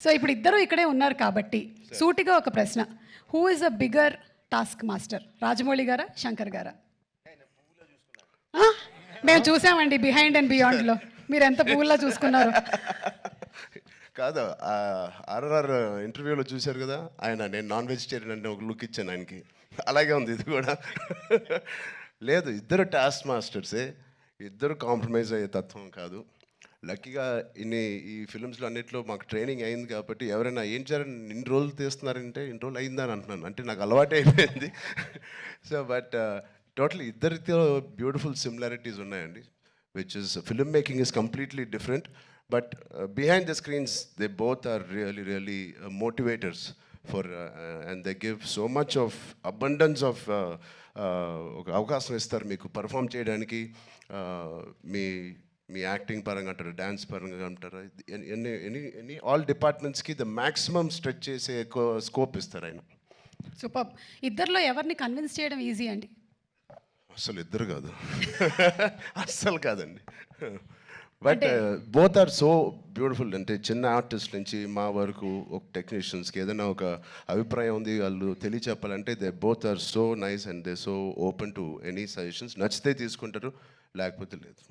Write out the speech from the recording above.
So ఇప్పుడు ఇద్దరు ఇక్కడే ఉన్నారు కాబట్టి సూటిగా ఒక ప్రశ్న, who is a bigger task master, Rajamouli గారా శంకర్ గారా? ఆ? మేము చూసామండి బిహైండ్ అండ్ బియాండ్లో మీరు ఎంత పువ్వులా చూసుకున్నారు. కాదు, ఆర్ఆర్ ఇంటర్వ్యూలో చూశారు కదా ఆయన, నేను నాన్ వెజిటేరియన్ అంటే ఒక లుక్ ఇచ్చాను ఆయనకి. అలాగే ఉంది ఇది కూడా. లేదు, ఇద్దరు టాస్క్ మాస్టర్సే, ఇద్దరు కాంప్రమైజ్ అయ్యే తత్వం కాదు. లక్కీగా ఈ ఫిల్మ్స్లో అన్నింటిలో మాకు ట్రైనింగ్ అయింది కాబట్టి ఎవరైనా ఏం చేయాలని ఇన్ని రోజులు తీస్తున్నారంటే ఇన్ని రోజులు అయిందని అంటున్నాను, అంటే నాకు అలవాటు అయిపోయింది. సో బట్ టోటలీ ఇద్దరితో బ్యూటిఫుల్ సిమిలారిటీస్ ఉన్నాయండి, which is filmmaking is completely different, but behind the screens they both are really motivators for and they give so much of abundance of ఒక అవకాశం ఇస్తారు మీకు పర్ఫామ్ చేయడానికి. మీ మీ యాక్టింగ్ పరంగా అంటారు, dance పరంగా అంటారు, ఎనీ ఆల్ డిపార్ట్మెంట్స్కి ద మ్యాక్సిమం స్ట్రెచ్ చేసే స్కోప్ ఇస్తారు ఆయన. సూపర్. ఇద్దరిలో ఎవరిని కన్విన్స్ చేయడం ఈజీ అండి? అసలు ఇద్దరు కాదు, అస్సలు కాదండి. But both are so beautiful. అంటే చిన్న ఆర్టిస్ట్ నుంచి మా వరకు ఒక టెక్నీషియన్స్కి ఏదైనా ఒక అభిప్రాయం ఉంది వాళ్ళు తెలియచెప్పాలంటే they both are so nice and they so open to any suggestions. నచ్చితే తీసుకుంటారు, లేకపోతే లేదు.